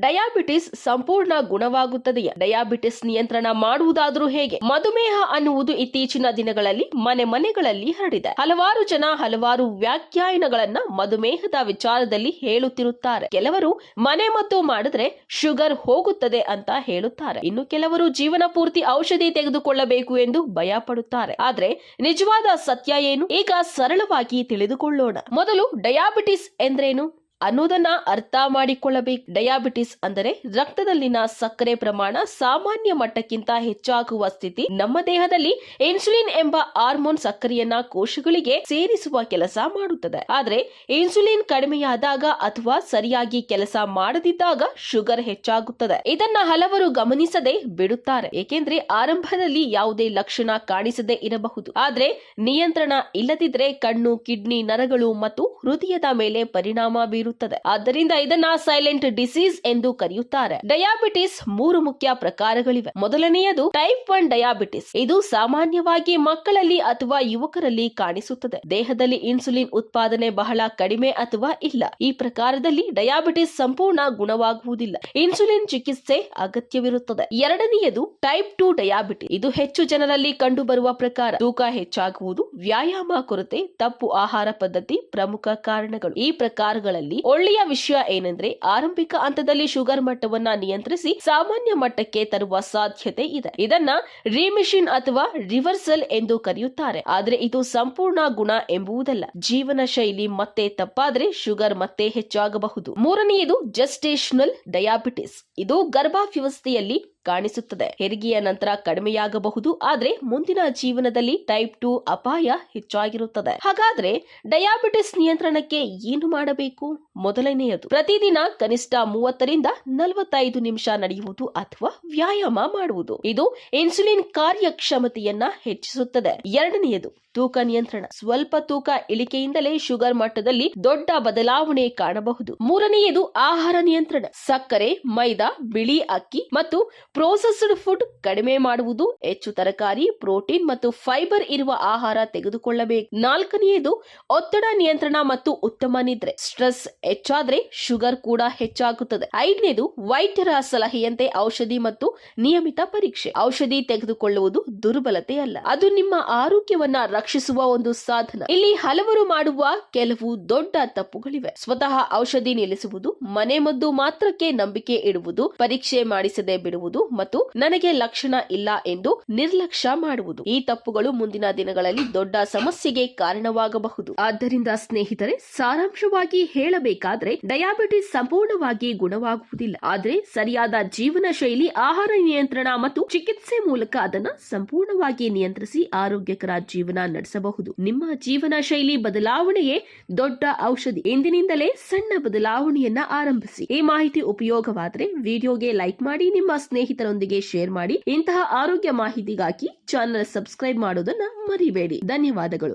Diabetes ಸಂಪೂರ್ಣ ಗುಣವಾಗುತ್ತದೆಯೇ? Diabetes ನಿಯಂತ್ರಣ ಮಾಡುವುದಾದರೂ ಹೇಗೆ? ಮಧುಮೇಹ ಅನ್ನುವುದು ಇತ್ತೀಚಿನ ದಿನಗಳಲ್ಲಿ ಮನೆಗಳಲ್ಲಿ ಹರಡಿದೆ. ಹಲವಾರು ಜನ ಹಲವಾರು ವ್ಯಾಖ್ಯಾನಗಳನ್ನ ಮಧುಮೇಹದ ವಿಚಾರದಲ್ಲಿ ಹೇಳುತ್ತಿರುತ್ತಾರೆ. ಕೆಲವರು ಮನೆಮದ್ದು ಮಾಡಿದ್ರೆ ಶುಗರ್ ಹೋಗುತ್ತದೆ ಅಂತ ಹೇಳುತ್ತಾರೆ. ಇನ್ನು ಕೆಲವರು ಜೀವನ ಪೂರ್ತಿ ಔಷಧಿ ತೆಗೆದುಕೊಳ್ಳಬೇಕು ಎಂದು ಭಯ ಪಡುತ್ತಾರೆ. ಆದ್ರೆ ನಿಜವಾದ ಸತ್ಯ ಏನು? ಈಗ ಸರಳವಾಗಿ ತಿಳಿದುಕೊಳ್ಳೋಣ. ಮೊದಲು ಡಯಾಬಿಟಿಸ್ ಎಂದ್ರೇನು ಅನ್ನೋದನ್ನ ಅರ್ಥ ಮಾಡಿಕೊಳ್ಳಬೇಕು. ಡಯಾಬಿಟಿಸ್ ಅಂದರೆ ರಕ್ತದಲ್ಲಿನ ಸಕ್ಕರೆ ಪ್ರಮಾಣ ಸಾಮಾನ್ಯ ಮಟ್ಟಕ್ಕಿಂತ ಹೆಚ್ಚಾಗುವ ಸ್ಥಿತಿ. ನಮ್ಮ ದೇಹದಲ್ಲಿ ಇನ್ಸುಲಿನ್ ಎಂಬ ಹಾರ್ಮೋನ್ ಸಕ್ಕರೆಯನ್ನ ಕೋಶಗಳಿಗೆ ಸೇರಿಸುವ ಕೆಲಸ ಮಾಡುತ್ತದೆ. ಆದ್ರೆ ಇನ್ಸುಲಿನ್ ಕಡಿಮೆಯಾದಾಗ ಅಥವಾ ಸರಿಯಾಗಿ ಕೆಲಸ ಮಾಡದಿದ್ದಾಗ ಶುಗರ್ ಹೆಚ್ಚಾಗುತ್ತದೆ. ಇದನ್ನ ಹಲವರು ಗಮನಿಸದೆ ಬಿಡುತ್ತಾರೆ, ಏಕೆಂದ್ರೆ ಆರಂಭದಲ್ಲಿ ಯಾವುದೇ ಲಕ್ಷಣ ಕಾಣಿಸದೇ ಇರಬಹುದು. ಆದ್ರೆ ನಿಯಂತ್ರಣ ಇಲ್ಲದಿದ್ರೆ ಕಣ್ಣು, ಕಿಡ್ನಿ, ನರಗಳು ಮತ್ತು ಹೃದಯದ ಮೇಲೆ ಪರಿಣಾಮ ಬೀರುತ್ತದೆ. ಆದ್ದರಿಂದ ಇದನ್ನ ಸೈಲೆಂಟ್ ಡಿಸೀಸ್ ಎಂದು ಕರೆಯುತ್ತಾರೆ. ಡಯಾಬಿಟಿಸ್ 3 ಮುಖ್ಯ ಪ್ರಕಾರಗಳಿವೆ. ಮೊದಲನೆಯದು ಟೈಪ್ 1 ಡಯಾಬಿಟಿಸ್. ಇದು ಸಾಮಾನ್ಯವಾಗಿ ಮಕ್ಕಳಲ್ಲಿ ಅಥವಾ ಯುವಕರಲ್ಲಿ ಕಾಣಿಸುತ್ತದೆ. ದೇಹದಲ್ಲಿ ಇನ್ಸುಲಿನ್ ಉತ್ಪಾದನೆ ಬಹಳ ಕಡಿಮೆ ಅಥವಾ ಇಲ್ಲ. ಈ ಪ್ರಕಾರದಲ್ಲಿ ಡಯಾಬಿಟಿಸ್ ಸಂಪೂರ್ಣ ಗುಣವಾಗುವುದಿಲ್ಲ. ಇನ್ಸುಲಿನ್ ಚಿಕಿತ್ಸೆ ಅಗತ್ಯವಿರುತ್ತದೆ. ಎರಡನೆಯದು ಟೈಪ್ 2 ಡಯಾಬಿಟಿಸ್. ಇದು ಹೆಚ್ಚು ಜನರಲ್ಲಿ ಕಂಡುಬರುವ ಪ್ರಕಾರ. ತೂಕ ಹೆಚ್ಚಾಗುವುದು, ವ್ಯಾಯಾಮ ಕೊರತೆ, ತಪ್ಪು ಆಹಾರ ಪದ್ಧತಿ ಪ್ರಮುಖ ಕಾರಣಗಳು. ಈ ಪ್ರಕಾರಗಳಲ್ಲಿ ಒಳ್ಳೆಯ ವಿಷಯ ಏನೆಂದ್ರೆ ಆರಂಭಿಕ ಹಂತದಲ್ಲಿ ಶುಗರ್ ಮಟ್ಟವನ್ನ ನಿಯಂತ್ರಿಸಿ ಸಾಮಾನ್ಯ ಮಟ್ಟಕ್ಕೆ ತರುವ ಸಾಧ್ಯತೆ ಇದೆ. ಇದನ್ನ ರಿಮಿಷನ್ ಅಥವಾ ರಿವರ್ಸಲ್ ಎಂದು ಕರೆಯುತ್ತಾರೆ. ಆದ್ರೆ ಇದು ಸಂಪೂರ್ಣ ಗುಣ ಎಂಬುದಲ್ಲ. ಜೀವನ ಶೈಲಿ ಮತ್ತೆ ತಪ್ಪಾದ್ರೆ ಶುಗರ್ ಮತ್ತೆ ಹೆಚ್ಚಾಗಬಹುದು. ಮೂರನೆಯದು ಜೆಸ್ಟೇಷನಲ್ ಡಯಾಬಿಟಿಸ್. ಇದು ಗರ್ಭಾವಸ್ಥೆಯಲ್ಲಿ ಕಾಣಿಸುತ್ತದೆ. ಹೆರಿಗೆಯ ನಂತರ ಕಡಿಮೆಯಾಗಬಹುದು, ಆದ್ರೆ ಮುಂದಿನ ಜೀವನದಲ್ಲಿ ಟೈಪ್ 2 ಅಪಾಯ ಹೆಚ್ಚಾಗಿರುತ್ತದೆ. ಹಾಗಾದ್ರೆ ಡಯಾಬಿಟಿಸ್ ನಿಯಂತ್ರಣಕ್ಕೆ ಏನು ಮಾಡಬೇಕು? ಮೊದಲನೆಯದು, ಪ್ರತಿದಿನ ಕನಿಷ್ಠ 30 ರಿಂದ 45 ನಿಮಿಷ ನಡೆಯುವುದು ಅಥವಾ ವ್ಯಾಯಾಮ ಮಾಡುವುದು. ಇದು ಇನ್ಸುಲಿನ್ ಕಾರ್ಯಕ್ಷಮತೆಯನ್ನ ಹೆಚ್ಚಿಸುತ್ತದೆ. ಎರಡನೆಯದು, ತೂಕ ನಿಯಂತ್ರಣ. ಸ್ವಲ್ಪ ತೂಕ ಇಳಿಕೆಯಿಂದಲೇ ಶುಗರ್ ಮಟ್ಟದಲ್ಲಿ ದೊಡ್ಡ ಬದಲಾವಣೆ ಕಾಣಬಹುದು. ಮೂರನೆಯದು, ಆಹಾರ ನಿಯಂತ್ರಣ. ಸಕ್ಕರೆ, ಮೈದಾ, ಬಿಳಿ ಅಕ್ಕಿ ಮತ್ತು ಪ್ರೋಸೆಸ್ಡ್ ಫುಡ್ ಕಡಿಮೆ ಮಾಡುವುದು. ಹೆಚ್ಚು ತರಕಾರಿ, ಪ್ರೋಟೀನ್ ಮತ್ತು ಫೈಬರ್ ಇರುವ ಆಹಾರ ತೆಗೆದುಕೊಳ್ಳಬೇಕು. ನಾಲ್ಕನೆಯದು, ಒತ್ತಡ ನಿಯಂತ್ರಣ ಮತ್ತು ಉತ್ತಮ ನಿದ್ರೆ. ಸ್ಟ್ರೆಸ್ ಹೆಚ್ಚಾದ್ರೆ ಶುಗರ್ ಕೂಡ ಹೆಚ್ಚಾಗುತ್ತದೆ. ಐದನೇದು, ವೈದ್ಯರ ಸಲಹೆಯಂತೆ ಔಷಧಿ ಮತ್ತು ನಿಯಮಿತ ಪರೀಕ್ಷೆ. ಔಷಧಿ ತೆಗೆದುಕೊಳ್ಳುವುದು ದುರ್ಬಲತೆ ಅಲ್ಲ, ಅದು ನಿಮ್ಮ ಆರೋಗ್ಯವನ್ನ ರಕ್ಷಿಸುವ ಒಂದು ಸಾಧನ. ಇಲ್ಲಿ ಹಲವರು ಮಾಡುವ ಕೆಲವು ದೊಡ್ಡ ತಪ್ಪುಗಳಿವೆ. ಸ್ವತಃ ಔಷಧಿ ನಿಲ್ಲಿಸುವುದು, ಮನೆಮದ್ದು ಮಾತ್ರಕ್ಕೆ ನಂಬಿಕೆ ಇಡುವುದು, ಪರೀಕ್ಷೆ ಮಾಡಿಸದೆ ಬಿಡುವುದು ಮತ್ತು ನನಗೆ ಲಕ್ಷಣ ಇಲ್ಲ ಎಂದು ನಿರ್ಲಕ್ಷ್ಯ ಮಾಡುವುದು. ಈ ತಪ್ಪುಗಳು ಮುಂದಿನ ದಿನಗಳಲ್ಲಿ ದೊಡ್ಡ ಸಮಸ್ಯೆಗೆ ಕಾರಣವಾಗಬಹುದು. ಆದ್ದರಿಂದ ಸ್ನೇಹಿತರೆ, ಸಾರಾಂಶವಾಗಿ ಹೇಳಬೇಕಾದ್ರೆ ಡಯಾಬಿಟಿಸ್ ಸಂಪೂರ್ಣವಾಗಿ ಗುಣವಾಗುವುದಿಲ್ಲ. ಆದ್ರೆ ಸರಿಯಾದ ಜೀವನ ಶೈಲಿ, ಆಹಾರ ನಿಯಂತ್ರಣ ಮತ್ತು ಚಿಕಿತ್ಸೆ ಮೂಲಕ ಅದನ್ನ ಸಂಪೂರ್ಣವಾಗಿ ನಿಯಂತ್ರಿಸಿ ಆರೋಗ್ಯಕರ ಜೀವನ ನಡೆಸಬಹುದು. ನಿಮ್ಮ ಜೀವನ ಶೈಲಿ ಬದಲಾವಣೆಯೇ ದೊಡ್ಡ ಔಷಧಿ. ಇಂದಿನಿಂದಲೇ ಸಣ್ಣ ಬದಲಾವಣೆಯನ್ನ ಆರಂಭಿಸಿ. ಈ ಮಾಹಿತಿ ಉಪಯೋಗವಾದರೆ ವಿಡಿಯೋಗೆ ಲೈಕ್ ಮಾಡಿ, ನಿಮ್ಮ ಸ್ನೇಹಿತರೊಂದಿಗೆ ಶೇರ್ ಮಾಡಿ. ಇಂತಹ ಆರೋಗ್ಯ ಮಾಹಿತಿಗಾಗಿ ಚಾನೆಲ್ ಸಬ್ಸ್ಕ್ರೈಬ್ ಮಾಡೋದನ್ನ ಮರಿಬೇಡಿ. ಧನ್ಯವಾದಗಳು.